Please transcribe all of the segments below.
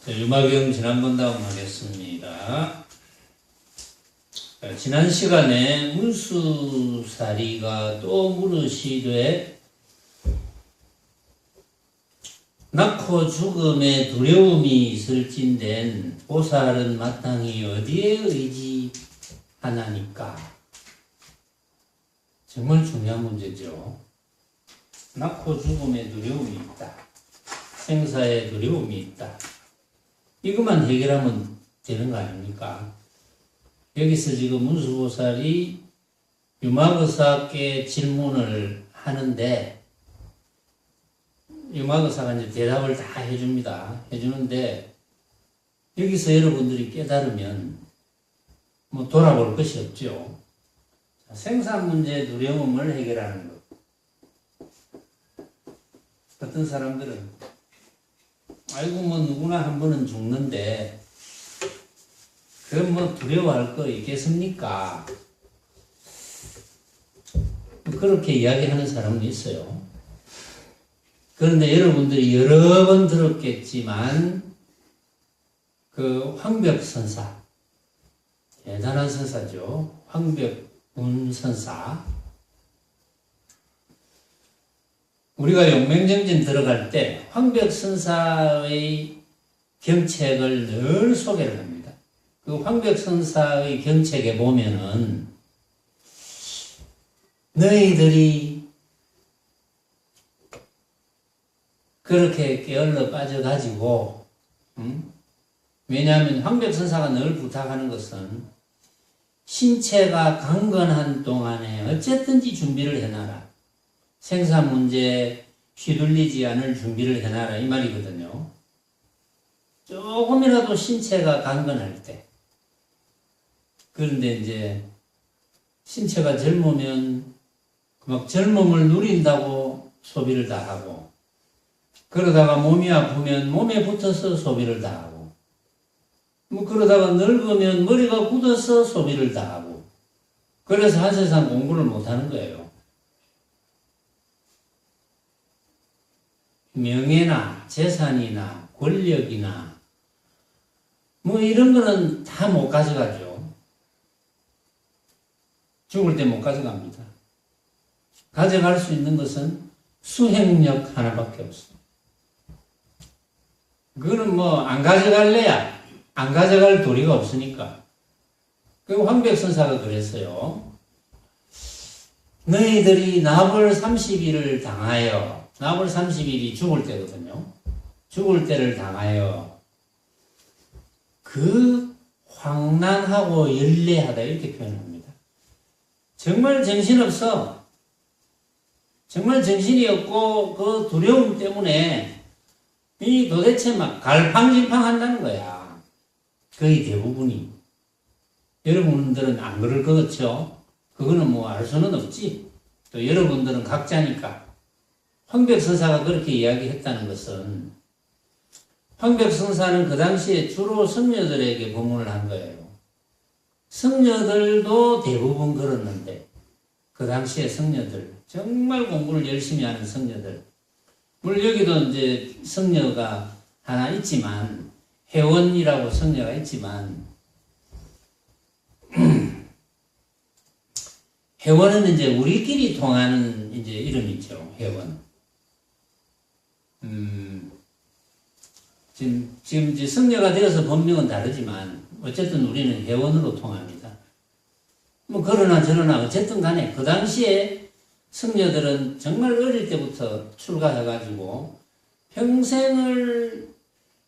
유마경 지난번 다음 하겠습니다. 지난 시간에 문수사리가 또 물으시되 낳고 죽음에 두려움이 있을진된 보살은 마땅히 어디에 의지하나니까? 정말 중요한 문제죠. 낳고 죽음에 두려움이 있다. 생사에 두려움이 있다. 이것만 해결하면 되는 거 아닙니까? 여기서 지금 문수보살이 유마거사께 질문을 하는데 유마거사가 이제 대답을 다 해줍니다. 해주는데 여기서 여러분들이 깨달으면 뭐 돌아볼 것이 없죠. 생산 문제 두려움을 해결하는 것. 어떤 사람들은 아이고 뭐 누구나 한 번은 죽는데 그럼 뭐 두려워할 거 있겠습니까? 그렇게 이야기하는 사람은 있어요. 그런데 여러분들이 여러 번 들었겠지만 그 황벽선사, 대단한 선사죠. 황벽운 선사. 우리가 용맹정진 들어갈 때 황벽선사의 경책을 늘 소개를 합니다. 그 황벽선사의 경책에 보면은 너희들이 그렇게 게을러 빠져가지고 왜냐하면 황벽선사가 늘 부탁하는 것은 신체가 강건한 동안에 어쨌든지 준비를 해놔라. 생산 문제에 휘둘리지 않을 준비를 해놔라 이 말이거든요. 조금이라도 신체가 강건할 때. 그런데 이제 신체가 젊으면 막 젊음을 누린다고 소비를 다 하고 그러다가 몸이 아프면 몸에 붙어서 소비를 다 하고 뭐 그러다가 늙으면 머리가 굳어서 소비를 다 하고 그래서 한 세상 공부를 못 하는 거예요. 명예나 재산이나 권력이나 뭐 이런 거는 다 못 가져가죠. 죽을 때 못 가져갑니다. 가져갈 수 있는 것은 수행력 하나밖에 없어. 그거는 뭐 안 가져갈래야 안 가져갈 도리가 없으니까. 그 황벽선사가 그랬어요. 너희들이 나벌 30일을 당하여 나벌 30일이 죽을 때거든요. 죽을 때를 당하여 그 황난하고 열례하다 이렇게 표현합니다. 정말 정신없어. 정말 정신이 없고 그 두려움 때문에 이 도대체 막 갈팡질팡 한다는 거야. 거의 대부분이. 여러분들은 안 그럴 것 같죠? 그거는 뭐 알 수는 없지. 또 여러분들은 각자니까. 황벽선사가 그렇게 이야기했다는 것은 황벽선사는 그 당시에 주로 성녀들에게 법문을 한 거예요. 성녀들도 대부분 그랬는데 그 당시에 성녀들 정말 공부를 열심히 하는 성녀들 물론 여기도 이제 성녀가 하나 있지만 회원이라고 성녀가 있지만 회원은 이제 우리끼리 통하는 이제 이름이죠. 회원. 지금 이제 성녀가 되어서 법명은 다르지만 어쨌든 우리는 회원으로 통합니다. 뭐 그러나 저러나 어쨌든 간에 그 당시에 성녀들은 정말 어릴 때부터 출가해가지고 평생을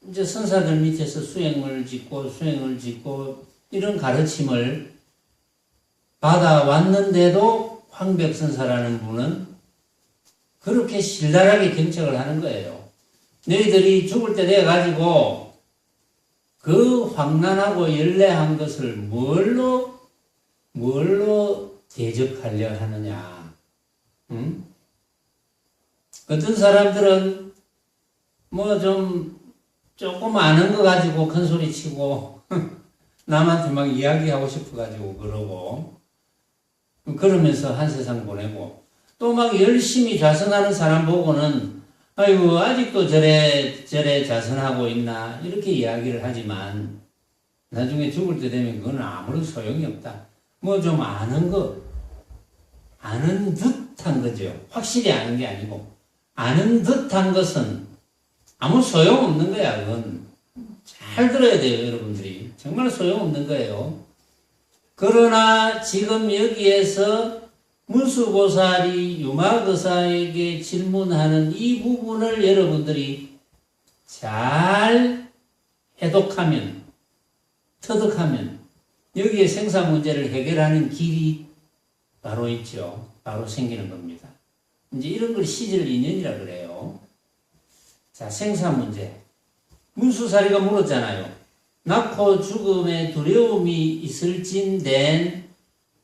이제 선사들 밑에서 수행을 짓고 이런 가르침을 받아왔는데도 황벽선사라는 분은 그렇게 신랄하게 경책을 하는 거예요. 너희들이 죽을 때 돼가지고 그 황난하고 열례한 것을 뭘로 대적하려 하느냐. 응? 어떤 사람들은 뭐 조금 아는 거 가지고 큰 소리 치고 남한테 막 이야기하고 싶어 가지고 그러고 그러면서 한 세상 보내고 또 막 열심히 좌선하는 사람 보고는 아이고, 아직도 저래 자선하고 있나, 이렇게 이야기를 하지만, 나중에 죽을 때 되면 그건 아무런 소용이 없다. 뭐 좀 아는 듯한 거죠. 확실히 아는 게 아니고, 아는 듯한 것은 아무 소용없는 거야, 그건. 잘 들어야 돼요, 여러분들이. 정말 소용없는 거예요. 그러나 지금 여기에서 문수보살이 유마거사에게 질문하는 이 부분을 여러분들이 잘 해독하면, 터득하면 여기에 생사 문제를 해결하는 길이 바로 있죠. 바로 생기는 겁니다. 이제 이런 걸 시절인연이라 그래요. 자, 생사 문제. 문수사리가 물었잖아요. 낳고 죽음의 두려움이 있을진된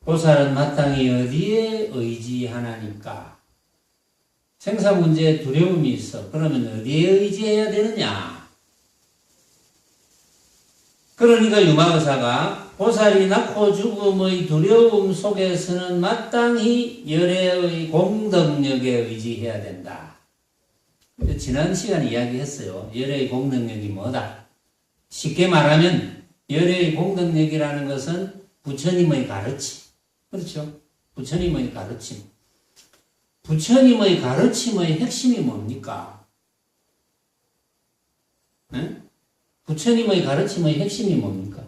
보살은 마땅히 어디에 의지하나니까? 생사 문제에 두려움이 있어. 그러면 어디에 의지해야 되느냐? 그러니까 유마의사가 보살이 낳고 죽음의 두려움 속에서는 마땅히 열애의 공덕력에 의지해야 된다. 지난 시간에 이야기했어요. 열애의 공덕력이 뭐다? 쉽게 말하면 열애의 공덕력이라는 것은 부처님의 가르침. 그렇죠? 부처님의 가르침. 부처님의 가르침의 핵심이 뭡니까? 네? 부처님의 가르침의 핵심이 뭡니까?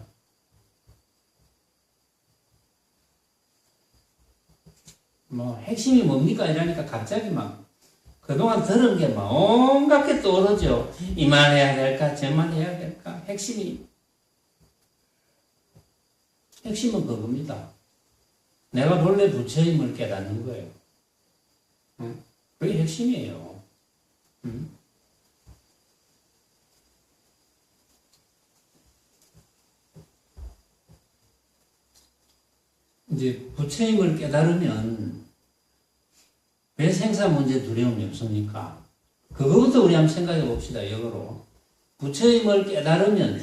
뭐 핵심이 뭡니까? 이러니까 갑자기 막 그동안 들은 게 막 온갖 게 떠오르죠. 이 말 해야 될까? 저 말 해야 될까? 핵심은 그겁니다. 내가 본래 부처임을 깨닫는 거예요. 그게 핵심이에요. 이제 부처임을 깨달으면 왜 생사 문제 두려움이 없습니까? 그거부터 우리 한번 생각해 봅시다. 역으로. 부처임을 깨달으면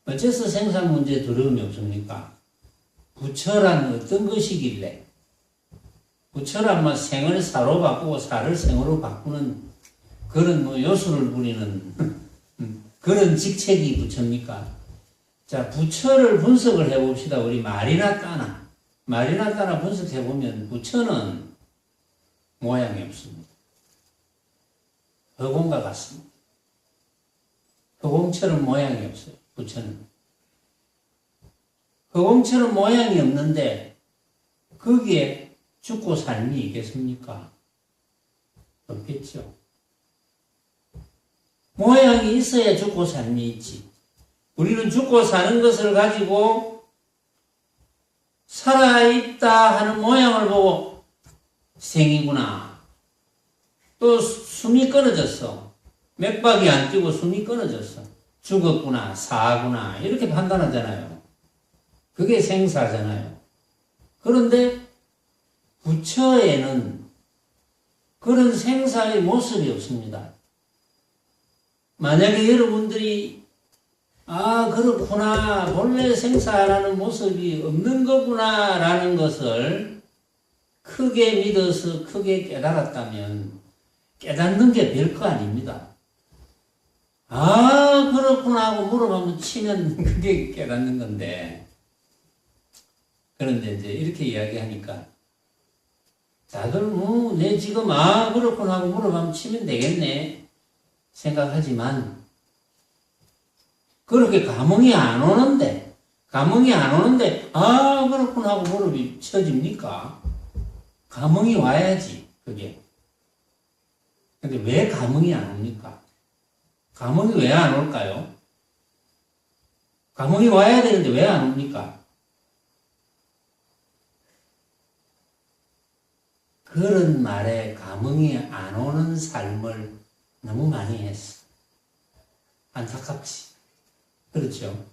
어째서 생사 문제 두려움이 없습니까? 부처란 어떤 것이길래? 부처란 뭐 생을 사로 바꾸고 사를 생으로 바꾸는 그런 뭐 요술을 부리는 그런 직책이 부처입니까? 자, 부처를 분석을 해봅시다. 우리 말이나 따나 분석해보면 부처는 모양이 없습니다. 허공과 같습니다. 허공처럼 모양이 없어요. 부처는. 허공처럼 모양이 없는데 거기에 죽고 삶이 있겠습니까? 없겠죠. 모양이 있어야 죽고 삶이 있지. 우리는 죽고 사는 것을 가지고 살아있다 하는 모양을 보고 생이구나. 또 숨이 끊어졌어. 맥박이 안 뛰고 숨이 끊어졌어. 죽었구나, 사구나 이렇게 판단하잖아요. 그게 생사잖아요. 그런데 부처에는 그런 생사의 모습이 없습니다. 만약에 여러분들이 그렇구나, 본래 생사라는 모습이 없는 거구나 라는 것을 크게 믿어서 크게 깨달았다면 깨닫는 게 별거 아닙니다. 그렇구나 하고 물어보면 치면 그게 깨닫는 건데, 그런데 이제 이렇게 이야기하니까 다들 내 지금 그렇구나 하고 물어보면 치면 되겠네 생각하지만 그렇게 감흥이 안 오는데 그렇구나 하고 무릎이 쳐집니까? 감흥이 와야지 그게. 근데 왜 감흥이 안 옵니까? 감흥이 왜 안 올까요? 감흥이 와야 되는데 왜 안 옵니까? 그런 말에 감흥이 안 오는 삶을 너무 많이 했어. 안타깝지. 그렇죠.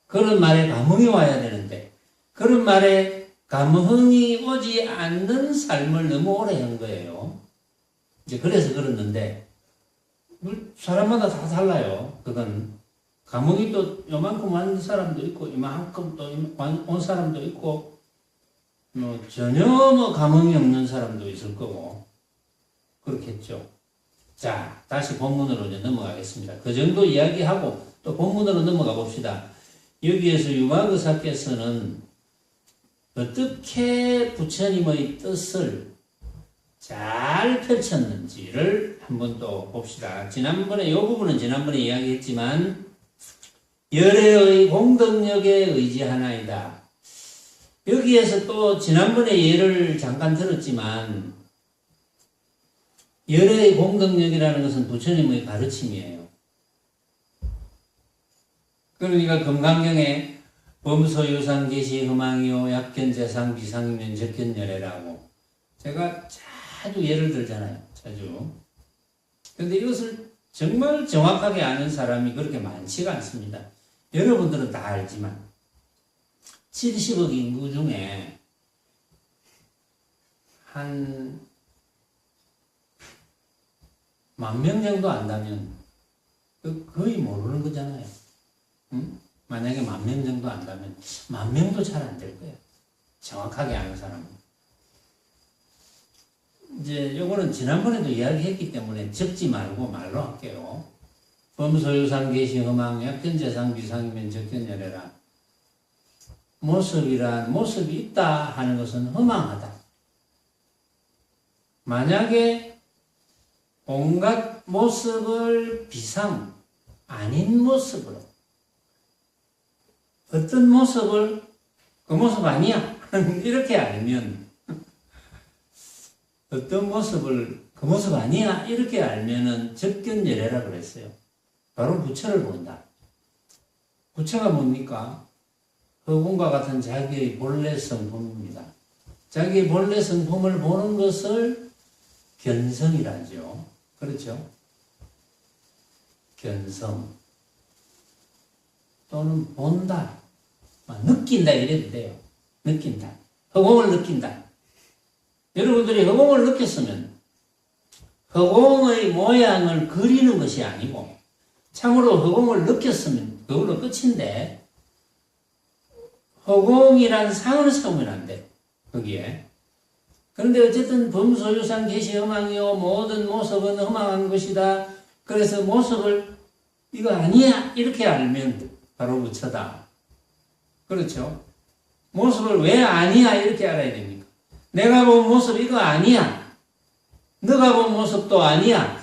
그런 말에 감흥이 와야 되는데 그런 말에 감흥이 오지 않는 삶을 너무 오래 한 거예요. 이제 그래서 그랬는데 사람마다 다 달라요. 그건 감흥이 또 요만큼 왔는 사람도 있고 이만큼 또 온 사람도 있고 전혀 감흥이 없는 사람도 있을 거고 그렇겠죠. 자, 다시 본문으로 이제 넘어가겠습니다. 그 정도 이야기하고 또 본문으로 넘어가 봅시다. 여기에서 유마거사께서는 어떻게 부처님의 뜻을 잘 펼쳤는지를 한번 또 봅시다. 지난번에, 이 부분은 지난번에 이야기했지만, 열애의 공덕력에 의지하나이다. 여기에서 또 지난번에 예를 잠깐 들었지만, 열애의 공덕력이라는 것은 부처님의 가르침이에요. 그러니까 금강경에 범소유상 계시 흠망이요 약견재상 비상이면 적견열애라고 제가 자주 예를 들잖아요. 자주. 근데 이것을 정말 정확하게 아는 사람이 그렇게 많지가 않습니다. 여러분들은 다 알지만 70억 인구 중에 한 10,000명 정도 안다면 거의 모르는 거잖아요. 응? 만약에 10,000명 정도 안다면 10,000명도 잘 안 될 거예요. 정확하게 아는 사람은. 이제 요거는 지난번에도 이야기했기 때문에 적지 말고 말로 할게요. 범소유상 계시 흠망 약견재상 비상이면 적견열애라. 모습이란 모습이 있다 하는 것은 허망하다. 만약에 온갖 모습을 비상 아닌 모습으로 어떤 모습을 그 모습 아니야 이렇게 알면 어떤 모습을 그 모습 아니야 이렇게 알면은 적견열애라 그랬어요. 바로 부처를 본다. 부처가 뭡니까? 허공과 같은 자기의 본래 성품입니다. 자기의 본래 성품을 보는 것을 견성이라죠. 그렇죠? 견성 또는 본다, 느낀다 이래도 돼요. 느낀다. 허공을 느낀다. 여러분들이 허공을 느꼈으면 허공의 모양을 그리는 것이 아니고 참으로 허공을 느꼈으면 그걸로 끝인데 허공이란 상을 세우면 안 돼. 거기에. 그런데 어쨌든 범소유상 계시 흠망이요 모든 모습은 흠망한 것이다. 그래서 모습을 이거 아니야 이렇게 알면 바로 부처다. 그렇죠? 모습을 왜 아니야 이렇게 알아야 됩니까? 내가 본 모습 이거 아니야. 너가 본 모습도 아니야.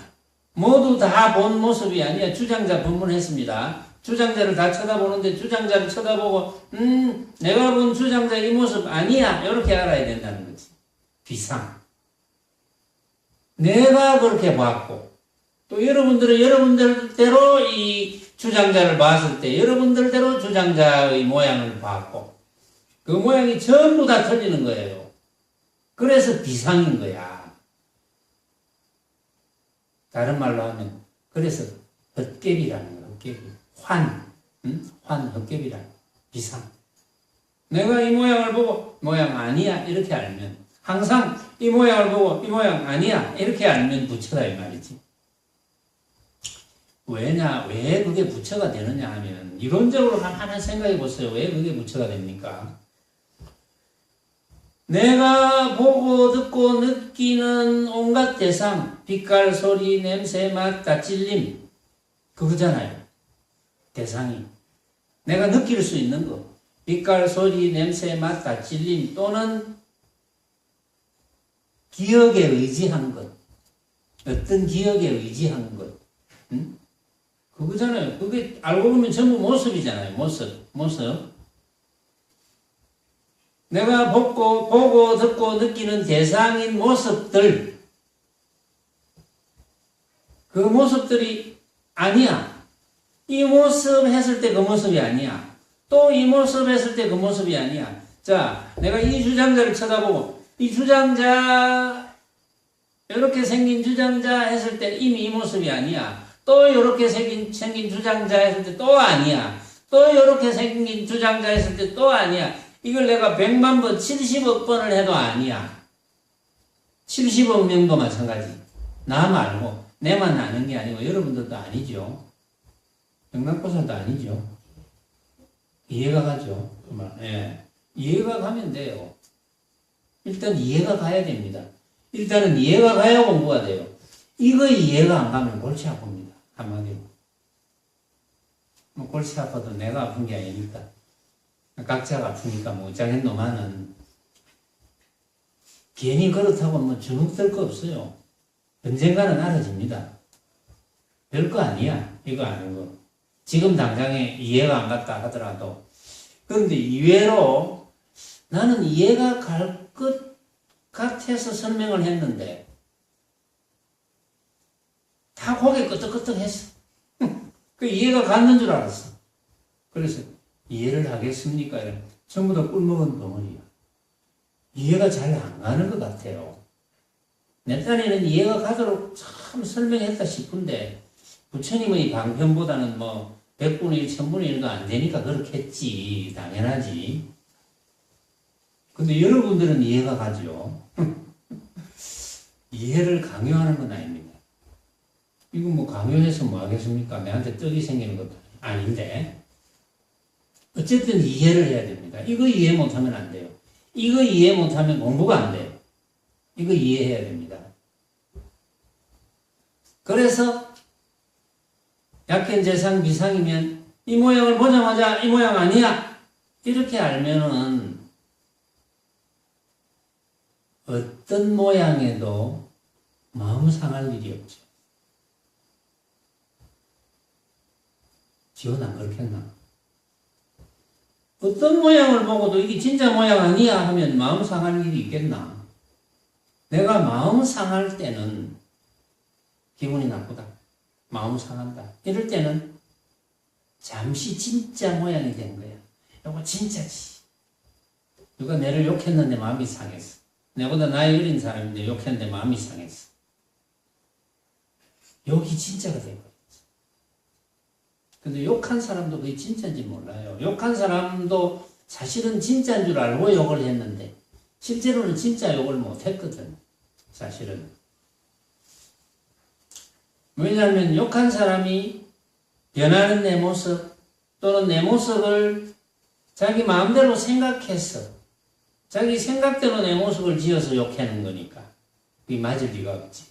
모두 다 본 모습이 아니야. 주장자 법문했습니다. 주장자를 다 쳐다보는데 주장자를 쳐다보고 내가 본 주장자 이 모습 아니야 이렇게 알아야 된다는 거지. 비상. 내가 그렇게 봤고 또 여러분들은 여러분들대로 이 주장자를 봤을 때 여러분들대로 주장자의 모양을 봤고 그 모양이 전부 다 틀리는 거예요. 그래서 비상인 거야. 다른 말로 하면 그래서 헛개비라는 거야. 헛개비. 환 헛개비라는 비상. 내가 이 모양을 보고 모양 아니야 이렇게 알면 항상 이 모양을 보고 이 모양 아니야 이렇게 알면 부처다 이 말이지. 왜 그게 부처가 되느냐 하면 이론적으로 하나 생각해 보세요. 왜 그게 부처가 됩니까? 내가 보고 듣고 느끼는 온갖 대상, 빛깔, 소리, 냄새, 맛, 다찔림 그거잖아요. 대상이. 내가 느낄 수 있는 거. 빛깔, 소리, 냄새, 맛, 다찔림 또는 기억에 의지한 것. 어떤 기억에 의지한 것. 응? 그거잖아요. 그게 알고 보면 전부 모습이잖아요. 모습. 내가 보고 듣고 느끼는 대상인 모습들. 그 모습들이 아니야. 이 모습 했을 때 그 모습이 아니야. 또 이 모습 했을 때 그 모습이 아니야. 자, 내가 이 주장자를 쳐다보고 이 주장자 이렇게 생긴 주장자 했을 때 이미 이 모습이 아니야. 또 이렇게 생긴 주장자 했을 때 또 아니야. 또 이렇게 생긴 주장자 했을 때 또 아니야. 이걸 내가 100만 번, 70억 번을 해도 아니야. 70억 명도 마찬가지. 나 말고 내만 아는 게 아니고 여러분들도 아니죠. 영락보살도 아니죠. 이해가 가죠. 그 말. 예. 이해가 가면 돼요. 일단 이해가 가야 됩니다. 일단은 이해가 가야 공부가 돼요. 이거 이해가 안 가면 골치 아픕니다. 한마디로. 뭐 골치 아파도 내가 아픈 게 아니니까. 각자가 아프니까 뭐 어쩌겠 놈아는 괜히 그렇다고 뭐 주눅 들 거 없어요. 언젠가는 알아집니다. 별거 아니야. 이거 아는 거. 지금 당장에 이해가 안 갔다 하더라도. 그런데 이외로 나는 이해가 갈 것 같아서 설명을 했는데 다 고개 끄덕끄덕 했어. 그 이해가 갔는 줄 알았어. 그래서 이해를 하겠습니까? 전부 다 꿀먹은 덩어리야. 이해가 잘 안 가는 것 같아요. 내 딴에는 이해가 가도록 참 설명했다 싶은데 부처님의 방편보다는 뭐 100분의 1, 1000분의 1도 안 되니까 그렇겠지. 당연하지. 근데 여러분들은 이해가 가죠. 이해를 강요하는 건 아닙니다. 이거 뭐 강요해서 뭐 하겠습니까? 내한테 떡이 생기는 것도 아닌데. 어쨌든 이해를 해야 됩니다. 이거 이해 못하면 안 돼요. 이거 이해 못하면 공부가 안 돼요. 이거 이해해야 됩니다. 그래서 약현 재상 비상이면 이 모양을 보자마자 이 모양 아니야. 이렇게 알면은 어떤 모양에도 마음 상할 일이 없죠. 지원 안 그렇겠나? 어떤 모양을 보고도 이게 진짜 모양 아니야 하면 마음 상할 일이 있겠나? 내가 마음 상할 때는 기분이 나쁘다. 마음 상한다. 이럴 때는 잠시 진짜 모양이 된 거야. 이거 진짜지. 누가 내를 욕했는데 마음이 상했어. 내보다 나이 어린 사람인데 욕했는데 마음이 상했어. 욕이 진짜가 된 거야. 근데 욕한 사람도 그게 진짜인지 몰라요. 욕한 사람도 사실은 진짜인 줄 알고 욕을 했는데 실제로는 진짜 욕을 못 했거든. 사실은. 왜냐하면 욕한 사람이 변하는 내 모습 또는 내 모습을 자기 마음대로 생각해서 자기 생각대로 내 모습을 지어서 욕하는 거니까 그게 맞을 리가 없지.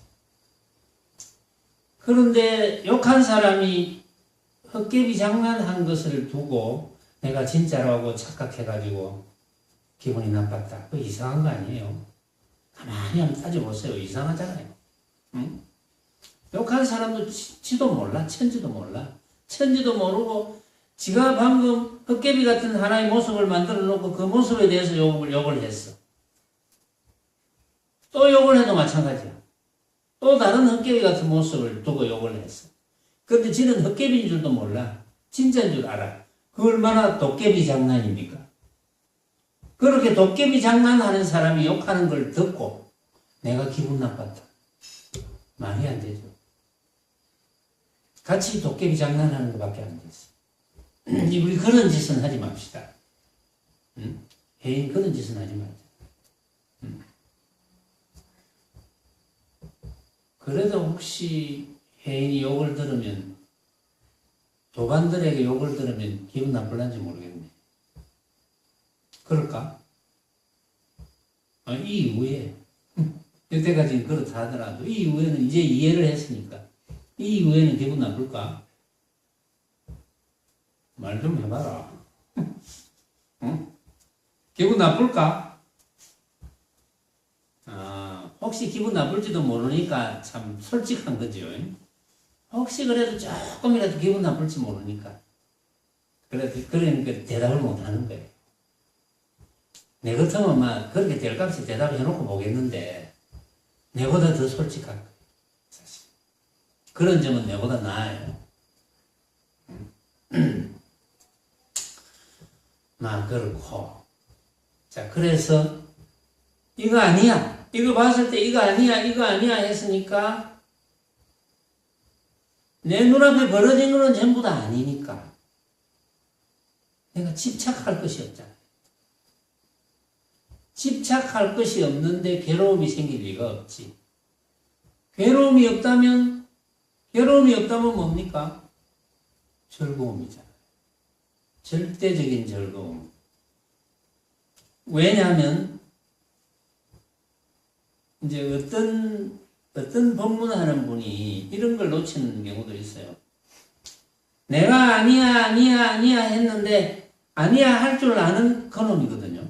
그런데 욕한 사람이 헛개비 장난한 것을 두고 내가 진짜라고 착각해가지고 기분이 나빴다. 그거 이상한 거 아니에요. 가만히 한번 따져보세요. 이상하잖아요. 응? 욕한 사람도 지도 몰라. 천지도 몰라. 천지도 모르고 지가 방금 헛개비 같은 하나의 모습을 만들어 놓고 그 모습에 대해서 욕을 했어. 또 욕을 해도 마찬가지야. 또 다른 헛개비 같은 모습을 두고 욕을 했어. 그런데 지는 헛개비인 줄도 몰라. 진짜인 줄 알아. 그 얼마나 도깨비 장난입니까? 그렇게 도깨비 장난하는 사람이 욕하는 걸 듣고 내가 기분 나빴다. 말이 안 되죠. 같이 도깨비 장난하는 것밖에 안 됐어. 우리 그런 짓은 하지 맙시다. 응? 해인 그런 짓은 하지 말자. 응? 그래도 혹시 해인이 욕을 들으면 도반들에게 욕을 들으면 기분 나쁠란지 모르겠네. 그럴까? 이 이후에 여태까지는 그렇다 하더라도 이 이후에는 이제 이해를 했으니까 이 이후에는 기분 나쁠까? 말 좀 해봐라. 응? 기분 나쁠까? 혹시 기분 나쁠지도 모르니까 참 솔직한 거죠. 혹시 그래도 조금이라도 기분 나쁠지 모르니까. 그러니까 대답을 못 하는 거예요. 내 같으면 막 그렇게 될 값에 대답해놓고 보겠는데, 내보다 더 솔직한 거예요. 사실. 그런 점은 내보다 나아요. 그렇고. 자, 그래서, 이거 아니야. 이거 봤을 때 이거 아니야. 이거 아니야. 했으니까, 내 눈앞에 벌어진 거는 전부 다 아니니까. 내가 집착할 것이 없잖아. 집착할 것이 없는데 괴로움이 생길 리가 없지. 괴로움이 없다면 뭡니까? 즐거움이잖아. 절대적인 즐거움. 왜냐하면, 이제 어떤 어떤 법문하는 분이 이런 걸 놓치는 경우도 있어요. 내가 아니야 했는데 아니야 할 줄 아는 그놈이거든요.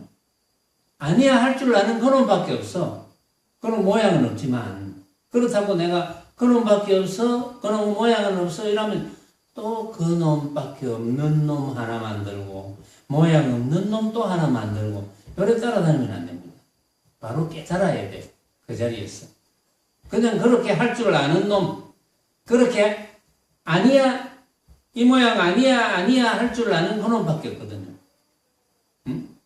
아니야 할 줄 아는 그놈밖에 없어. 그놈 모양은 없지만 그렇다고 내가 그놈밖에 없어, 그놈 모양은 없어 이러면 또 그놈밖에 없는 놈 하나 만들고 모양 없는 놈 또 하나 만들고 요래 따라다니면 안 됩니다. 바로 깨달아야 돼. 그 자리에서. 그냥 그렇게 할 줄 아는 놈, 그렇게 아니야 이 모양 아니야 할 줄 아는 그놈밖에 없거든요. 응?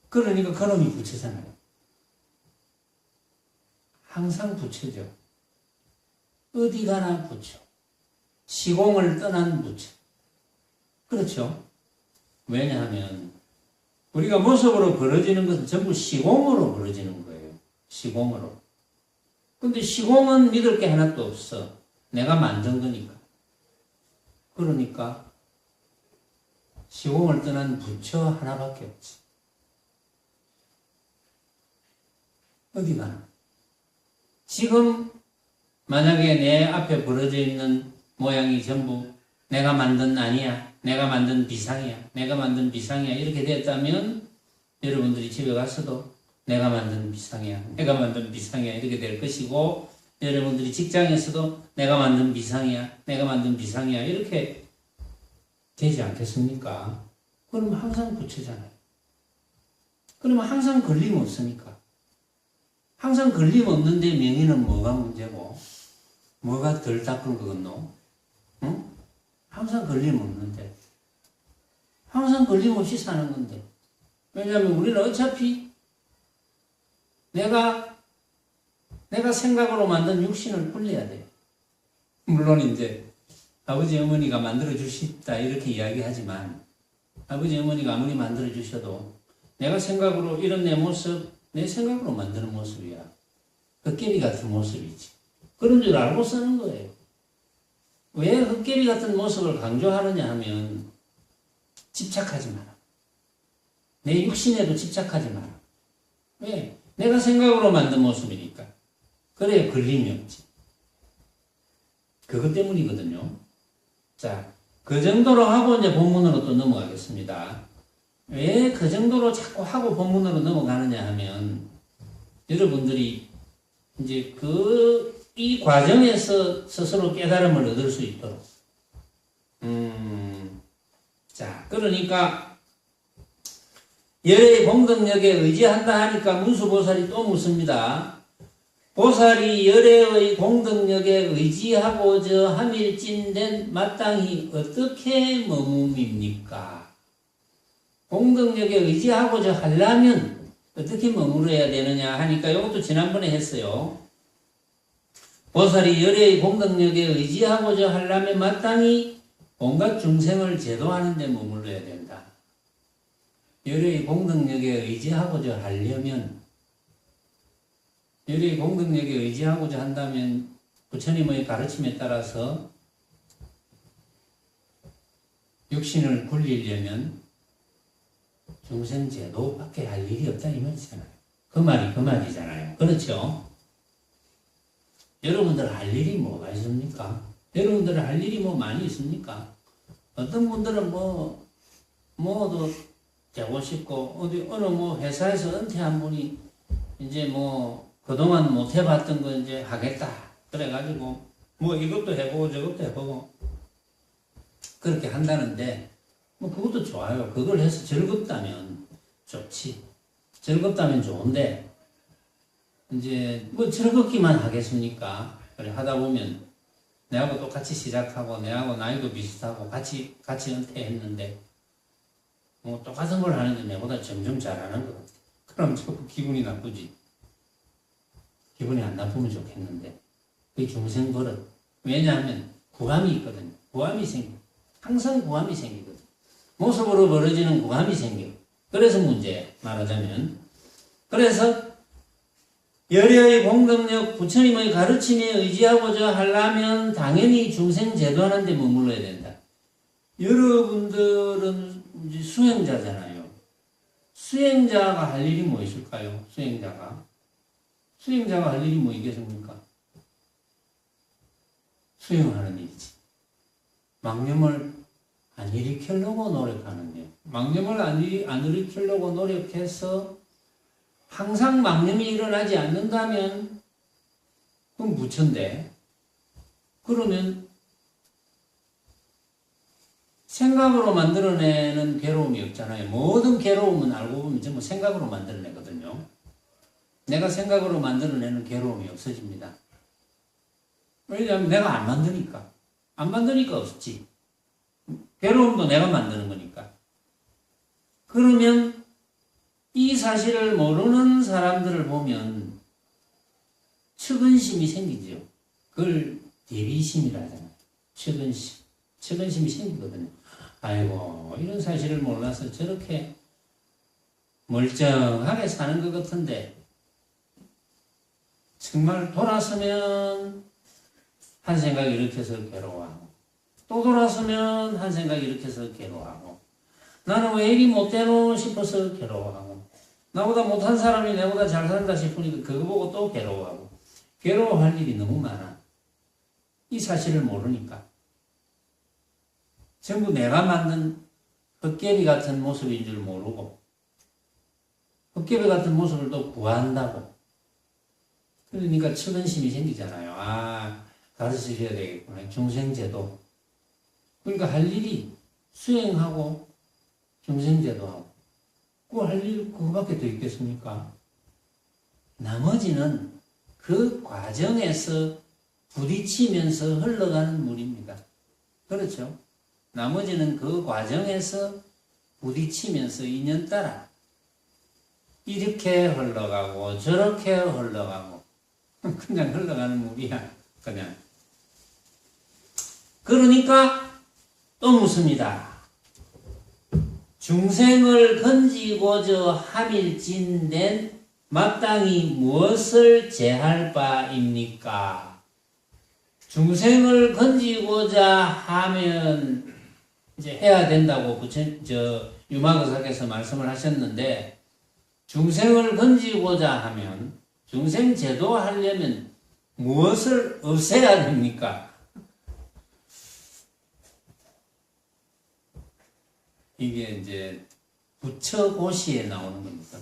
그러니까 그놈이 부처잖아요. 항상 부처죠. 어디 가나 부처. 시공을 떠난 부처. 그렇죠? 왜냐하면 우리가 모습으로 벌어지는 것은 전부 시공으로 벌어지는 거예요. 시공으로. 근데 시공은 믿을 게 하나도 없어. 내가 만든 거니까. 그러니까 시공을 떠난 부처 하나밖에 없지. 어디 가나. 지금 만약에 내 앞에 벌어져 있는 모양이 전부 내가 만든 아니야, 내가 만든 비상이야, 내가 만든 비상이야 이렇게 됐다면 여러분들이 집에 가서도 내가 만든 비상이야, 내가 만든 비상이야 이렇게 될 것이고 여러분들이 직장에서도 내가 만든 비상이야, 내가 만든 비상이야 이렇게 되지 않겠습니까? 그러면 항상 부처잖아요. 그러면 항상 걸림없으니까. 항상 걸림없는데 명의는 뭐가 문제고 뭐가 덜 닦은 거겠노? 응? 항상 걸림없는데 항상 걸림없이 사는 건데 왜냐하면 우리는 어차피 내가 생각으로 만든 육신을 불려야 돼. 물론 이제 아버지 어머니가 만들어 주시다 이렇게 이야기하지만 아버지 어머니가 아무리 만들어 주셔도 내가 생각으로 이런 내 모습 내 생각으로 만드는 모습이야. 헛개비 같은 모습이지. 그런 줄 알고 쓰는 거예요. 왜 헛개비 같은 모습을 강조하느냐 하면 집착하지 마라. 내 육신에도 집착하지 마라. 왜? 내가 생각으로 만든 모습이니까. 그래야 걸림이 없지. 그것 때문이거든요. 자, 그 정도로 하고 이제 본문으로 또 넘어가겠습니다. 왜 그 정도로 자꾸 하고 본문으로 넘어가느냐 하면 여러분들이 이제 이 과정에서 스스로 깨달음을 얻을 수 있도록 자, 그러니까 열의 공덕력에 의지한다 하니까 문수보살이 또 묻습니다. 보살이 열애의 공덕력에 의지하고저 함일진된 마땅히 어떻게 머뭅니까? 공덕력에 의지하고자 하려면 어떻게 머무러야 되느냐 하니까 이것도 지난번에 했어요. 보살이 열애의 공덕력에 의지하고자 하려면 마땅히 온갖 중생을 제도하는 데 머물러야 된다. 열애의 공덕력에 의지하고자 하려면 열애의 공덕력에 의지하고자 한다면 부처님의 가르침에 따라서 육신을 굴리려면 중생제도밖에 할 일이 없다 이 말이잖아요. 그 말이 그 말이잖아요. 그렇죠? 여러분들 할 일이 뭐가 있습니까? 여러분들 할 일이 뭐 많이 있습니까? 어떤 분들은 뭐도 되고 싶고 어느 회사에서 은퇴한 분이 이제 그동안 못 해봤던 거 이제 하겠다 그래가지고 이것도 해보고 저것도 해보고 그렇게 한다는데 그것도 좋아요. 그걸 해서 즐겁다면 좋지. 즐겁다면 좋은데, 이제, 즐겁기만 하겠습니까? 그래, 하다 보면, 내하고 똑같이 시작하고, 내하고 나이도 비슷하고, 같이 은퇴했는데, 똑같은 걸 하는데 내보다 점점 잘하는 것 같아. 그럼 자꾸 기분이 나쁘지. 기분이 안 나쁘면 좋겠는데, 그게 중생 버릇. 왜냐하면, 구함이 있거든요. 구함이 생겨. 항상 구함이 생기거든. 모습으로 벌어지는 구함이 생겨. 그래서 문제야, 말하자면. 그래서 열애의 공덕력, 부처님의 가르침에 의지하고자 하려면 당연히 중생 제도하는 데 머물러야 된다. 여러분들은 이제 수행자잖아요. 수행자가 할 일이 뭐 있을까요? 수행자가. 수행자가 할 일이 뭐 있겠습니까? 수행하는 일이지. 망념을 안 일으키려고 노력하는 일. 망념을 안 일으키려고 노력해서 항상 망념이 일어나지 않는다면 그건 부처인데, 그러면 생각으로 만들어내는 괴로움이 없잖아요. 모든 괴로움은 알고 보면 전부 생각으로 만들어내거든요. 내가 생각으로 만들어내는 괴로움이 없어집니다. 왜냐하면 내가 안 만드니까. 안 만드니까 없지. 괴로움도 내가 만드는 거니까. 그러면 이 사실을 모르는 사람들을 보면 측은심이 생기죠. 그걸 대비심이라 하잖아요. 측은심. 측은심이 생기거든요. 아이고, 이런 사실을 몰라서 저렇게 멀쩡하게 사는 것 같은데, 정말 돌아서면 한 생각이 일으켜서 괴로워하고, 또 돌아서면 한 생각이 일으켜서 괴로워하고, 나는 왜 이리 못되노 싶어서 괴로워하고, 나보다 못한 사람이 내보다 잘 산다 싶으니까 그거 보고 또 괴로워하고, 괴로워할 일이 너무 많아. 이 사실을 모르니까. 전부 내가 만든 헛개비 같은 모습인 줄 모르고, 헛개비 같은 모습을 또 구한다고. 그러니까 측은심이 생기잖아요. 아, 가르쳐줘야 되겠구나. 중생제도. 그러니까 할 일이 수행하고 중생제도 하고. 그거 할 일 그거밖에 더 있겠습니까? 나머지는 그 과정에서 부딪히면서 흘러가는 물입니다. 그렇죠? 나머지는 그 과정에서 부딪히면서 인연 따라 이렇게 흘러가고 저렇게 흘러가고 그냥 흘러가는 물이야. 그냥. 그러니까 또 묻습니다. 중생을 건지고저 함일진된 마땅히 무엇을 제할 바입니까? 중생을 건지고자 하면 이제 해야 된다고 유마거사께서 말씀을 하셨는데, 중생을 건지고자 하면, 중생 제도하려면 무엇을 없애야 됩니까? 이게 이제 부처고시에 나오는 겁니다.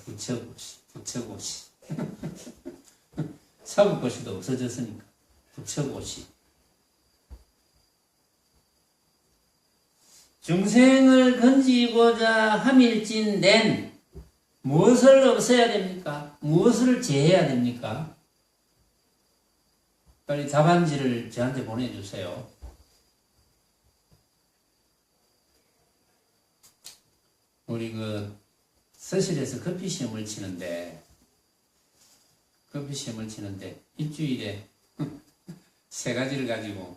부처고시. 사법고시도 없어졌으니까. 부처고시. 중생을 건지고자 함일진된 무엇을 없애야 됩니까? 무엇을 제해야 됩니까? 빨리 답안지를 저한테 보내주세요. 우리 서실에서 커피 시험을 치는데 일주일에 3가지를 가지고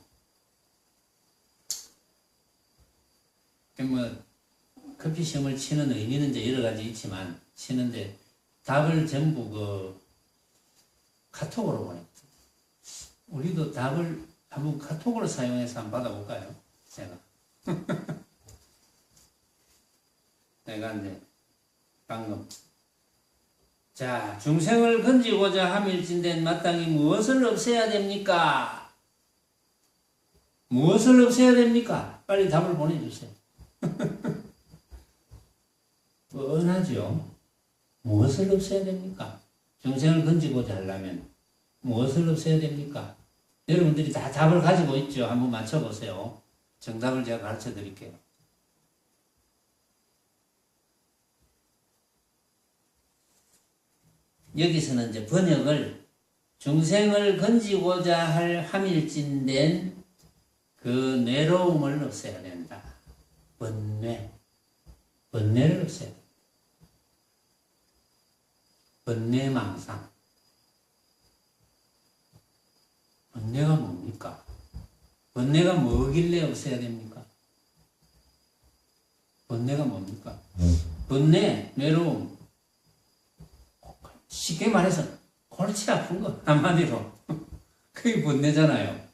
커피 시험을 치는 의미는 이제 여러 가지 있지만 치는데 답을 전부 카톡으로 보냈죠. 우리도 답을 한번 카톡으로 사용해서 한번 받아볼까요? 제가. 내가 이제 방금 자, 중생을 건지고자 함일진된 마땅히 무엇을 없애야 됩니까? 무엇을 없애야 됩니까? 빨리 답을 보내주세요. 뻔하죠. 무엇을 없애야 됩니까? 중생을 건지고자 하려면 무엇을 없애야 됩니까? 여러분들이 다 답을 가지고 있죠. 한번 맞춰보세요. 정답을 제가 가르쳐 드릴게요. 여기서는 이제 번역을 중생을 건지고자 할 함일진된 그 뇌로움을 없애야 된다. 번뇌를 없애야 된다. 번뇌망상. 번뇌가 뭡니까? 번뇌가 뭐길래 없애야 됩니까? 번뇌가 뭡니까? 번뇌, 뇌로움. 쉽게 말해서 골치 아픈 거 한마디로 그게 번뇌잖아요.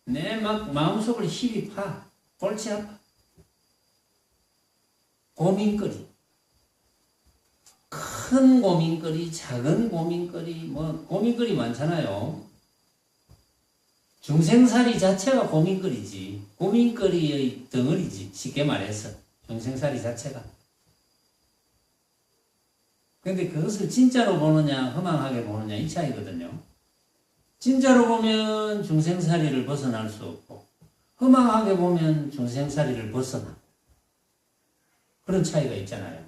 내 마음속을 힘이 파. 골치 아파. 고민거리. 큰 고민거리, 작은 고민거리, 뭐 고민거리 많잖아요. 중생살이 자체가 고민거리지. 고민거리의 덩어리지. 쉽게 말해서 중생살이 자체가. 근데 그것을 진짜로 보느냐 허망하게 보느냐 이 차이거든요. 진짜로 보면 중생살이를 벗어날 수 없고 허망하게 보면 중생살이를 벗어나. 그런 차이가 있잖아요.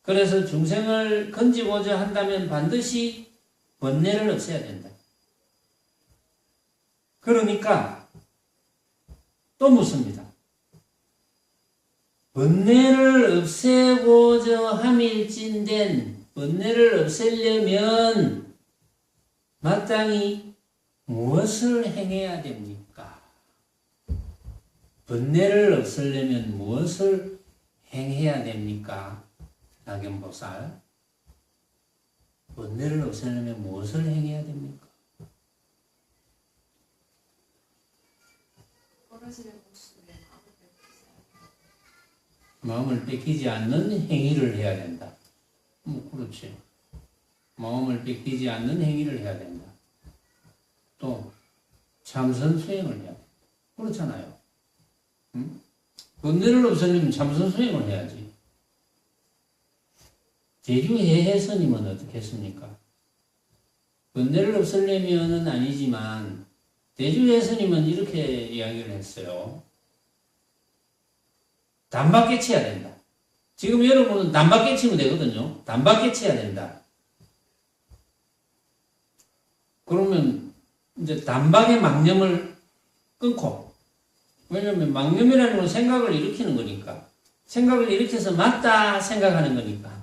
그래서 중생을 건지고자 한다면 반드시 번뇌를 없애야 된다. 그러니까 또 묻습니다. 번뇌를 없애고자 함일진된 번뇌를 없애려면 마땅히 무엇을 행해야 됩니까? 번뇌를 없애려면 무엇을 행해야 됩니까? 낙연보살. 번뇌를 없애려면 무엇을 행해야 됩니까? 마음을 뺏기지 않는 행위를 해야 된다. 그렇지. 마음을 뺏기지 않는 행위를 해야 된다. 또 참선 수행을 해야 된다. 그렇잖아요. 응? 번뇌를 없애려면 참선 수행을 해야지. 대주해해 스님은 어떻게 했습니까? 번뇌를 없애려면은 아니지만 대주해해 스님은 이렇게 이야기를 했어요. 단박 깨쳐야 된다. 지금 여러분은 단박 깨치면 되거든요. 단박 깨쳐야 된다. 그러면 이제 단박의 망념을 끊고, 왜냐면 망념이라는 건 생각을 일으키는 거니까. 생각을 일으켜서 맞다 생각하는 거니까.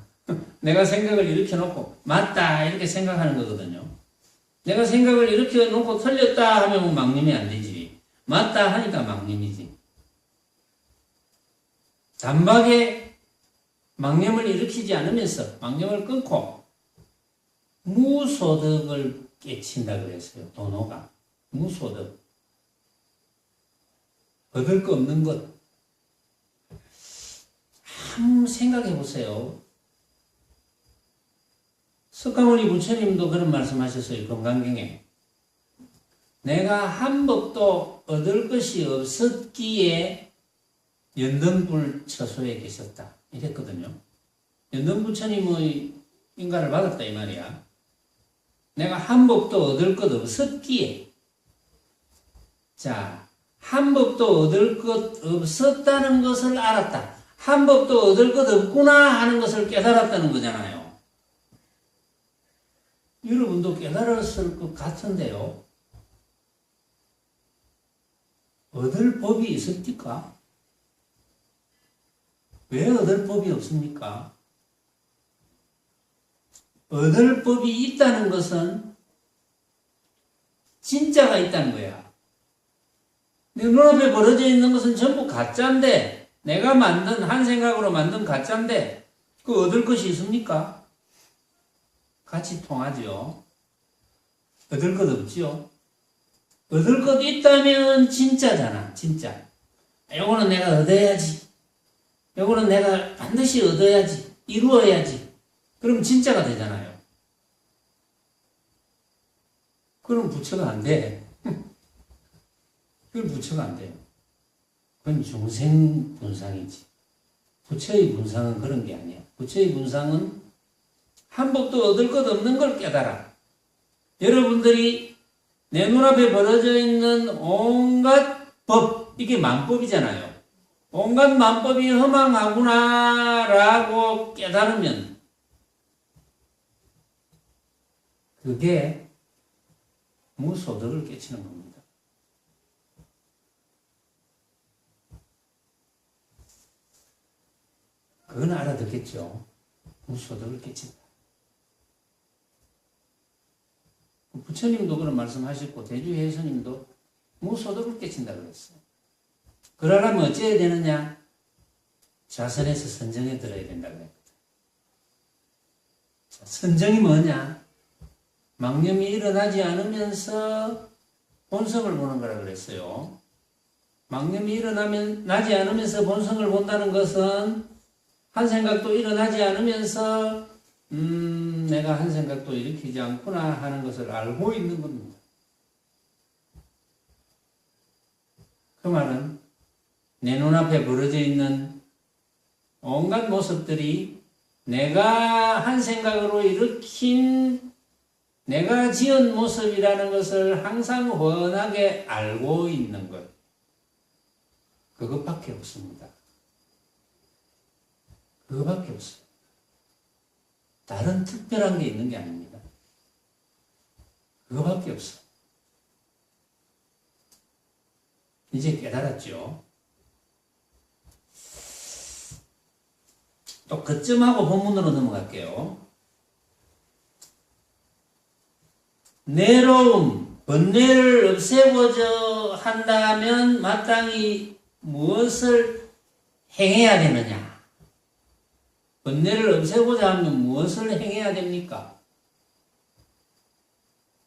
내가 생각을 일으켜놓고 맞다 이렇게 생각하는 거거든요. 내가 생각을 일으켜놓고 틀렸다 하면 망념이 안 되지. 맞다 하니까 망념이지. 단박에 망념을 일으키지 않으면서 망념을 끊고 무소득을 깨친다 그랬어요. 도노가. 무소득. 얻을 거 없는 것. 한번 생각해 보세요. 석가모니 부처님도 그런 말씀 하셨어요. 건강경에. 내가 한 법도 얻을 것이 없었기에 연등불 처소에 계셨다. 이랬거든요. 연등부처님의 인가를 받았다 이 말이야. 내가 한 법도 얻을 것 없었기에. 자, 한 법도 얻을 것 없었다는 것을 알았다. 한 법도 얻을 것 없구나 하는 것을 깨달았다는 거잖아요. 여러분도 깨달았을 것 같은데요. 얻을 법이 있습니까? 왜 얻을 법이 없습니까? 얻을 법이 있다는 것은 진짜가 있다는 거야. 내 눈앞에 벌어져 있는 것은 전부 가짜인데, 내가 만든, 한 생각으로 만든 가짜인데, 그 얻을 것이 있습니까? 같이 통하죠. 얻을 것 없죠. 얻을 것 있다면 진짜잖아, 진짜. 요거는 내가 얻어야지. 요거는 내가 반드시 얻어야지. 이루어야지. 그럼 진짜가 되잖아요. 그럼 부처가 안 돼. 그건 부처가 안 돼요. 그건 중생 분상이지. 부처의 분상은 그런 게 아니야. 부처의 분상은 한 법도 얻을 것 없는 걸 깨달아. 여러분들이 내 눈앞에 벌어져 있는 온갖 법, 이게 만법이잖아요. 온갖 만법이 허망하구나라고 깨달으면 그게 무소득을 깨치는 겁니다. 그건 알아듣겠죠. 무소득을 깨친다. 부처님도 그런 말씀하셨고 대주해 스님도 무소득을 깨친다 그랬어요. 그러려면 어찌해야 되느냐? 자선에서 선정에 들어야 된다 그랬거든. 선정이 뭐냐? 망념이 일어나지 않으면서 본성을 보는 거라 그랬어요. 망념이 나지 않으면서 본성을 본다는 것은 한 생각도 일어나지 않으면서 내가 한 생각도 일으키지 않구나 하는 것을 알고 있는 겁니다. 그 말은 내 눈앞에 벌어져 있는 온갖 모습들이 내가 한 생각으로 일으킨 내가 지은 모습이라는 것을 항상 훤하게 알고 있는 것. 그것밖에 없습니다. 그것밖에 없어요. 다른 특별한 게 있는 게 아닙니다. 그것밖에 없어요. 이제 깨달았죠? 또 그쯤하고 본문으로 넘어갈게요. 내로움, 번뇌를 없애고자 한다면 마땅히 무엇을 행해야 되느냐? 번뇌를 없애고자 하면 무엇을 행해야 됩니까?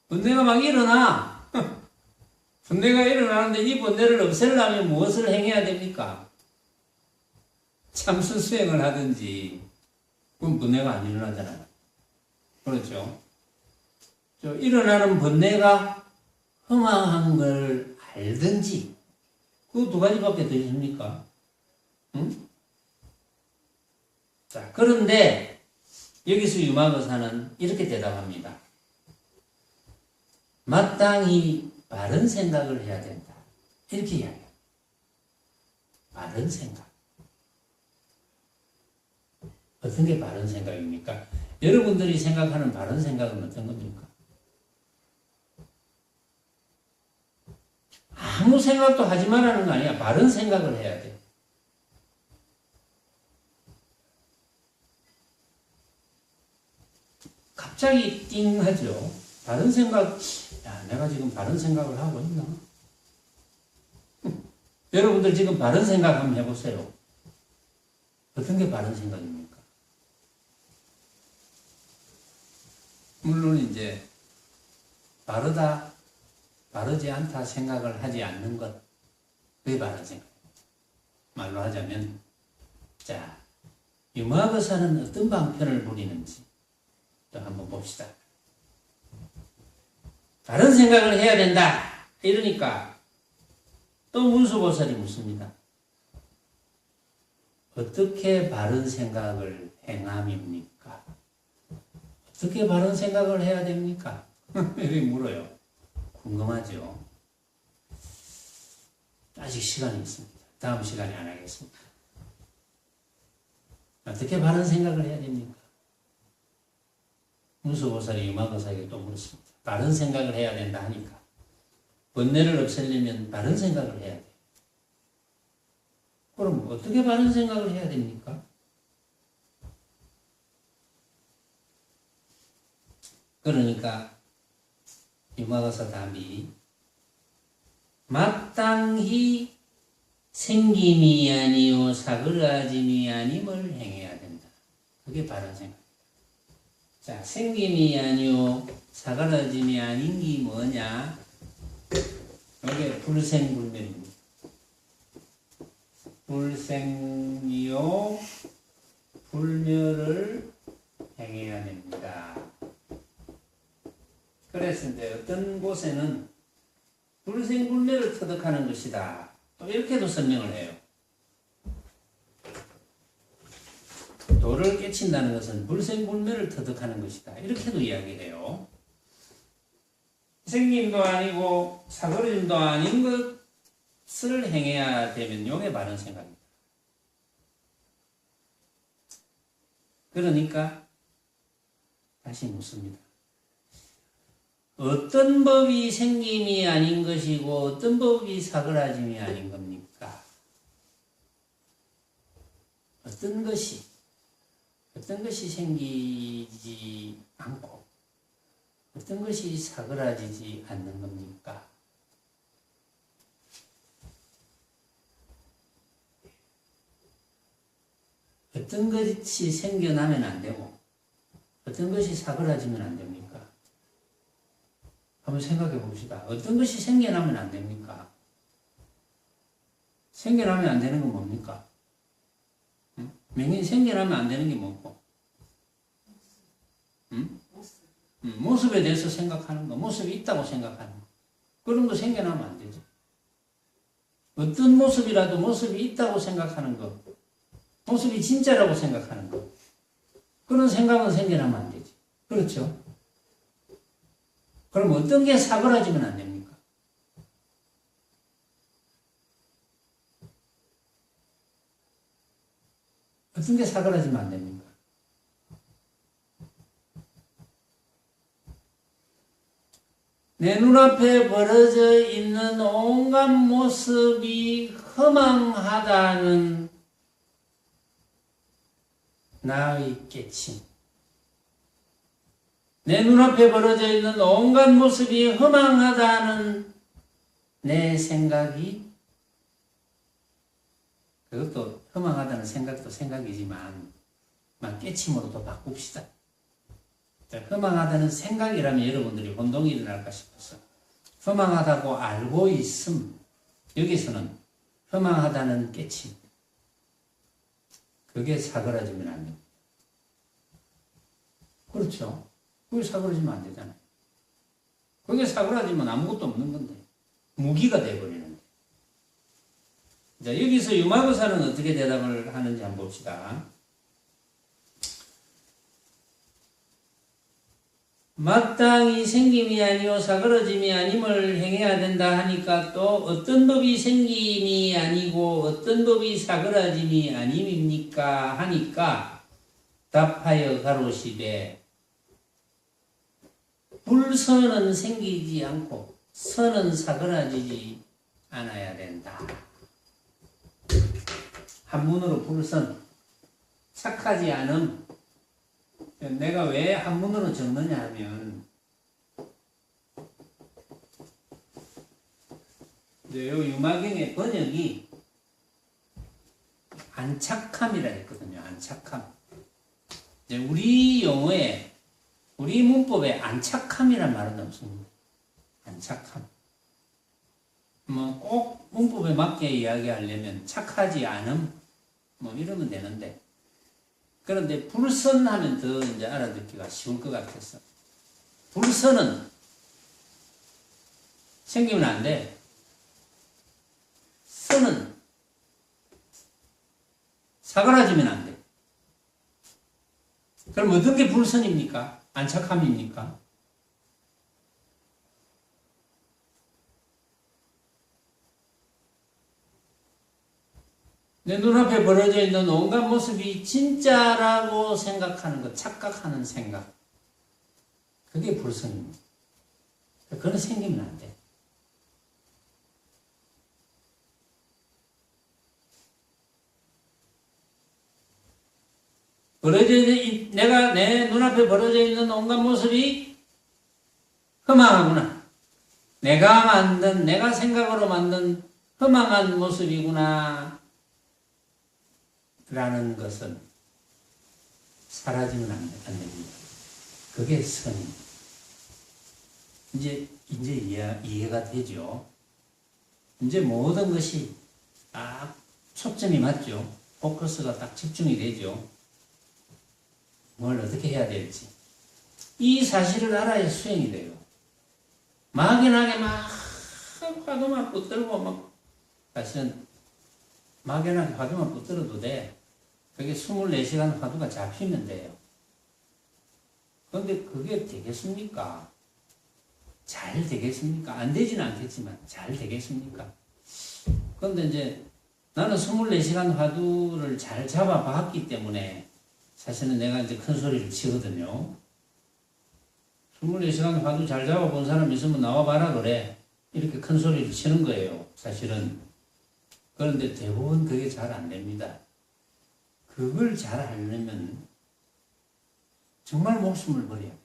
번뇌가 막 일어나. 번뇌가 일어나는데 이 번뇌를 없애려면 무엇을 행해야 됩니까? 참선 수행을 하든지, 그건 번뇌가 안 일어나잖아요. 그렇죠? 일어나는 번뇌가 허망한 걸 알든지, 그 두 가지밖에 더 있습니까? 응? 자, 그런데 여기서 유마거사는 이렇게 대답합니다. 마땅히 바른 생각을 해야 된다. 이렇게 이야기해요. 바른 생각. 어떤 게 바른 생각입니까? 여러분들이 생각하는 바른 생각은 어떤 겁니까? 아무 생각도 하지 말라는 거 아니야. 바른 생각을 해야 돼. 갑자기 띵 하죠. 바른 생각, 야, 내가 지금 바른 생각을 하고 있나? 여러분들 지금 바른 생각 한번 해보세요. 어떤 게 바른 생각입니까? 물론 이제 바르다, 바르지 않다 생각을 하지 않는 것, 그게 바른 생각. 말로 하자면, 자, 유마거사는 어떤 방편을 부리는지 또 한번 봅시다. 바른 생각을 해야 된다. 이러니까 또 문수보살이 묻습니다. 어떻게 바른 생각을 행함입니까? 어떻게 바른 생각을 해야 됩니까? 이렇게 물어요. 궁금하죠? 아직 시간이 있습니다. 다음 시간에 안 하겠습니다. 어떻게 바른 생각을 해야 됩니까? 문수보살이 유마거사에게 또 물었습니다. 바른 생각을 해야 된다 하니까 번뇌를 없애려면 바른 생각을 해야 돼. 그럼 어떻게 바른 생각을 해야 됩니까? 그러니까 유마거사 답이 마땅히 생김이 아니요 사그라짐이 아님을 행해야 된다. 그게 바른 생각. 자, 생김이 아니요 사그라짐이 아닌 게 뭐냐? 이게 불생불멸입니다. 불생이요 불멸을 행해야 됩니다. 그래서 이제 어떤 곳에는 불생불멸을 터득하는 것이다. 또 이렇게도 설명을 해요. 도를 깨친다는 것은 불생불멸을 터득하는 것이다. 이렇게도 이야기해요. 생김도 아니고 사그러짐도 아닌 것을 행해야 되면 요게 바른 생각입니다. 그러니까 다시 묻습니다. 어떤 법이 생김이 아닌 것이고 어떤 법이 사그라짐이 아닌 겁니까? 어떤 것이 생기지 않고 어떤 것이 사그라지지 않는 겁니까? 어떤 것이 생겨나면 안 되고 어떤 것이 사그라지면 안 됩니까? 한번 생각해 봅시다. 어떤 것이 생겨나면 안 됩니까? 생겨나면 안 되는 건 뭡니까? 응? 명예는 생겨나면 안 되는 게 뭐고? 응? 모습에 대해서 생각하는 거, 모습이 있다고 생각하는 거. 그런 거 생겨나면 안 되죠. 어떤 모습이라도 모습이 있다고 생각하는 거, 모습이 진짜라고 생각하는 거. 그런 생각은 생겨나면 안 되지. 그렇죠? 그럼 어떤 게 사그라지면 안 됩니까? 어떤 게 사그라지면 안 됩니까? 내 눈앞에 벌어져 있는 온갖 모습이 허망하다는 나의 깨침. 내 눈앞에 벌어져 있는 온갖 모습이 허망하다는 내 생각이, 그것도 허망하다는 생각도 생각이지만 깨침으로도 바꿉시다. 허망하다는 생각이라면 여러분들이 혼동이 일어날까 싶어서 허망하다고 알고 있음, 여기서는 허망하다는 깨침, 그게 사그라지면 안 됩니다. 그렇죠? 그게 사그라지면 안 되잖아요. 그게 사그라지면 아무것도 없는 건데 무기가 되어버리는데. 자, 여기서 유마거사는 어떻게 대답을 하는지 한번 봅시다. 마땅히 생김이 아니오 사그러짐이 아님을 행해야 된다 하니까 또 어떤 법이 생김이 아니고 어떤 법이 사그러짐이 아님입니까 하니까 답하여 가로시되 불선은 생기지 않고 선은 사그라지지 않아야 된다. 한문으로 불선, 착하지 않음. 내가 왜 한문으로 적느냐 하면, 요 유마경의 번역이 안착함이라 했거든요. 안착함. 우리 용어에, 우리 문법에 안착함이란 말은 없습니다. 안착함. 뭐 꼭 문법에 맞게 이야기하려면 착하지 않음, 뭐 이러면 되는데, 그런데 불선하면 더 이제 알아듣기가 쉬울 것 같아서. 불선은 생기면 안 돼. 선은 사그라지면 안 돼. 그럼 어떤 게 불선입니까? 안착함입니까? 내 눈앞에 벌어져 있는 온갖 모습이 진짜라고 생각하는 것, 착각하는 생각. 그게 불선입니다. 그건 생기면 안 돼. 내가 내 눈앞에 벌어져 있는 온갖 모습이 허망하구나. 내가 생각으로 만든 허망한 모습이구나. 라는 것은 사라지면 안 됩니다. 그게 선입니다. 이제 이해가 되죠. 이제 모든 것이 딱 초점이 맞죠. 포커스가 딱 집중이 되죠. 뭘 어떻게 해야 될지. 이 사실을 알아야 수행이 돼요. 막연하게 막 화두만 붙들고 막, 사실은 막연하게 화두만 붙들어도 돼. 그게 24시간 화두가 잡히면 돼요. 그런데 그게 되겠습니까? 잘 되겠습니까? 안 되지는 않겠지만 잘 되겠습니까? 그런데 이제 나는 24시간 화두를 잘 잡아봤기 때문에 사실은 내가 이제 큰 소리를 치거든요. 24시간 화두 잘 잡아본 사람 있으면 나와봐라 그래. 이렇게 큰 소리를 치는 거예요. 사실은. 그런데 대부분 그게 잘 안 됩니다. 그걸 잘 하려면 정말 목숨을 버려야 돼요.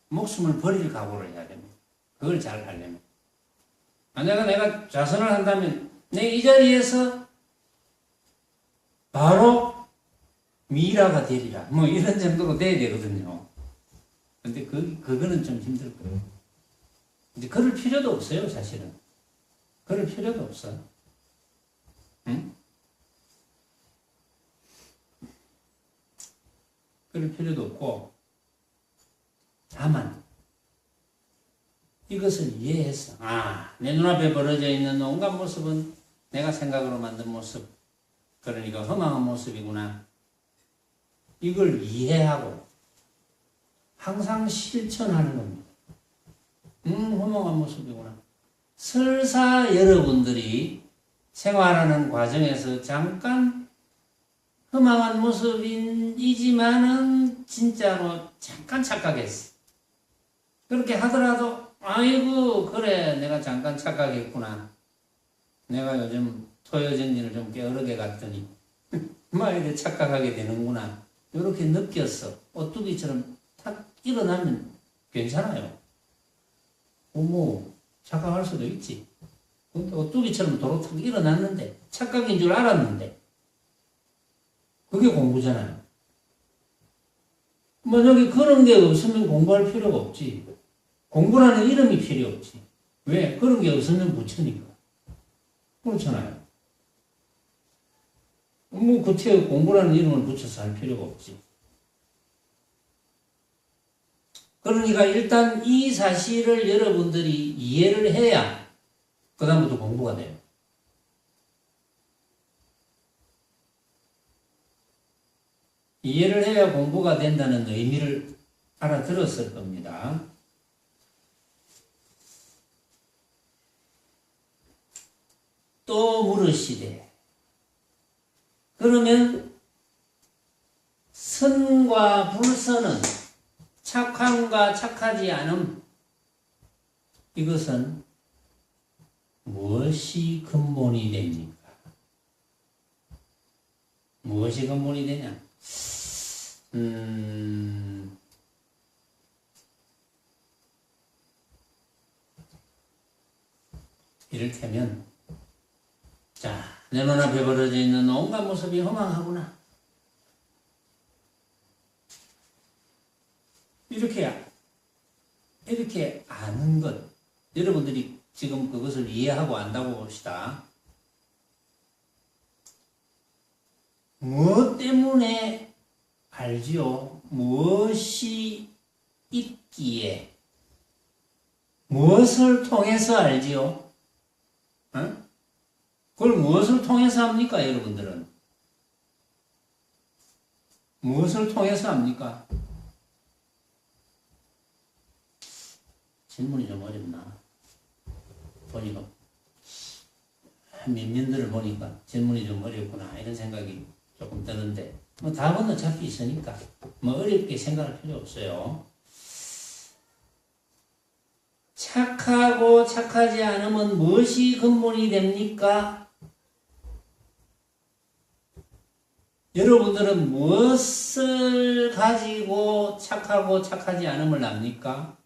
목숨을 버릴 각오를 해야 됩니다. 그걸 잘 하려면. 만약에 내가 좌선을 한다면 내 이 자리에서 바로 미라가 되리라. 뭐 이런 정도로 돼야 되거든요. 근데 그거는 좀 힘들 거예요. 이제 그럴 필요도 없어요, 사실은. 그럴 필요도 없어. 응? 그럴 필요도 없고, 다만 이것을 이해해서 내 눈앞에 벌어져 있는 온갖 모습은 내가 생각으로 만든 모습, 그러니까 허망한 모습이구나. 이걸 이해하고 항상 실천하는 겁니다. 허망한 모습이구나. 설사 여러분들이 생활하는 과정에서 잠깐 허망한 모습이지만은 진짜로 잠깐 착각했어. 그렇게 하더라도 아이고 그래 내가 잠깐 착각했구나. 내가 요즘 토요정리를 좀 게으르게 갔더니 막 이렇게 착각하게 되는구나. 이렇게 느꼈어. 오뚜기처럼 탁 일어나면 괜찮아요. 착각할 수도 있지. 근데 오뚜기처럼 도로 탁 일어났는데 착각인 줄 알았는데 그게 공부잖아요. 만약에 그런 게 없으면 공부할 필요가 없지. 공부라는 이름이 필요 없지. 왜? 그런 게 없으면 부처니까. 그렇잖아요. 구체에 공부라는 이름을 붙여서 할 필요가 없지. 그러니까 일단 이 사실을 여러분들이 이해를 해야 그다음부터 공부가 돼요. 이해를 해야 공부가 된다는 의미를 알아들었을 겁니다. 또 물으시되 그러면 선과 불선은 착함과 착하지 않음 이것은 무엇이 근본이 됩니까? 무엇이 근본이 되냐? 이를테면 자, 내 눈앞에 벌어져 있는 온갖 모습이 허망하구나. 이렇게 아는 것. 여러분들이 지금 그것을 이해하고 안다고 봅시다. 무엇 때문에 알지요? 무엇이 있기에? 무엇을 통해서 알지요? 그걸 무엇을 통해서 합니까, 여러분들은? 무엇을 통해서 합니까? 질문이 좀 어렵나? 보니까 면면들을 보니까 질문이 좀 어렵구나 이런 생각이 조금 드는데 답은 어차피 있으니까 어렵게 생각할 필요 없어요. 착하고 착하지 않으면 무엇이 근본이 됩니까? 여러분들은 무엇을 가지고 착하고 착하지 않음을 압니까?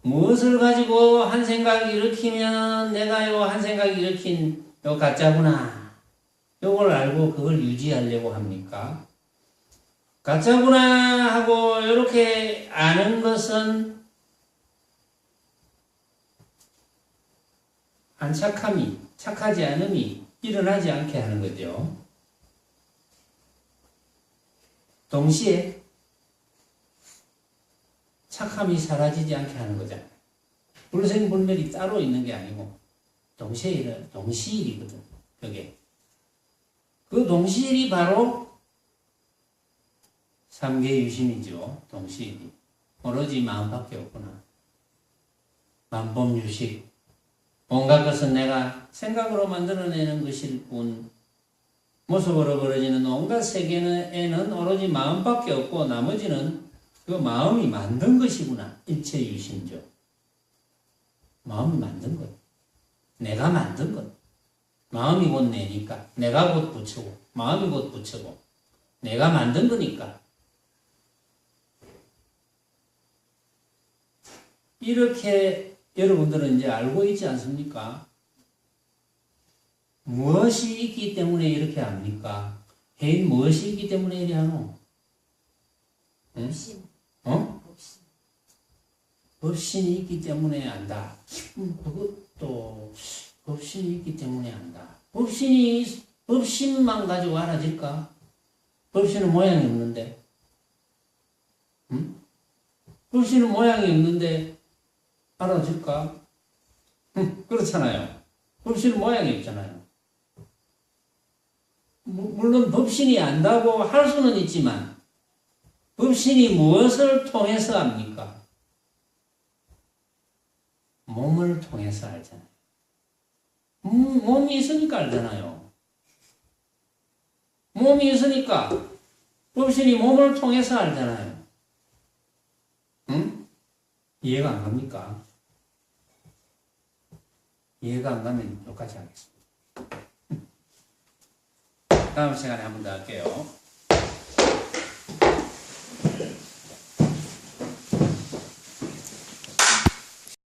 무엇을 가지고 한 생각을 일으키면 내가 한 생각을 일으킨 가짜구나. 요걸 알고 그걸 유지하려고 합니까? 가짜구나 하고 이렇게 아는 것은 안착함이, 착하지 않음이 일어나지 않게 하는 거죠. 동시에 착함이 사라지지 않게 하는 거잖아요. 불생불멸이 따로 있는 게 아니고 동시일이거든. 그게. 그 동시일이 바로 삼계유심이죠. 동시일이. 오로지 마음밖에 없구나. 만법유식. 온갖 것은 내가 생각으로 만들어내는 것일 뿐 모습으로 벌어지는 온갖 세계에는 오로지 마음밖에 없고 나머지는 그 마음이 만든 것이구나. 일체유심죠. 마음이 만든 것. 내가 만든 것. 마음이 곧 내니까. 내가 곧 부처고. 마음이 곧 부처고. 내가 만든 거니까. 이렇게 여러분들은 이제 알고 있지 않습니까? 무엇이 있기 때문에 이렇게 합니까? 해인 무엇이 있기 때문에 이래 하노? 응? 법신이 있기 때문에 안다. 그것도 법신이 있기 때문에 안다. 법신만 가지고 알아질까? 법신은 모양이 없는데. 법신은 모양이 없는데 알아줄까? 그렇잖아요. 법신은 모양이 없잖아요. 물론 법신이 안다고 할 수는 있지만 법신이 무엇을 통해서 압니까? 몸을 통해서 알잖아요. 몸이 있으니까 알잖아요. 몸이 있으니까 법신이 몸을 통해서 알잖아요. 응? 이해가 안 갑니까? 이해가 안 가면 여기까지 하겠습니다. 다음 시간에 한 번 더 할게요.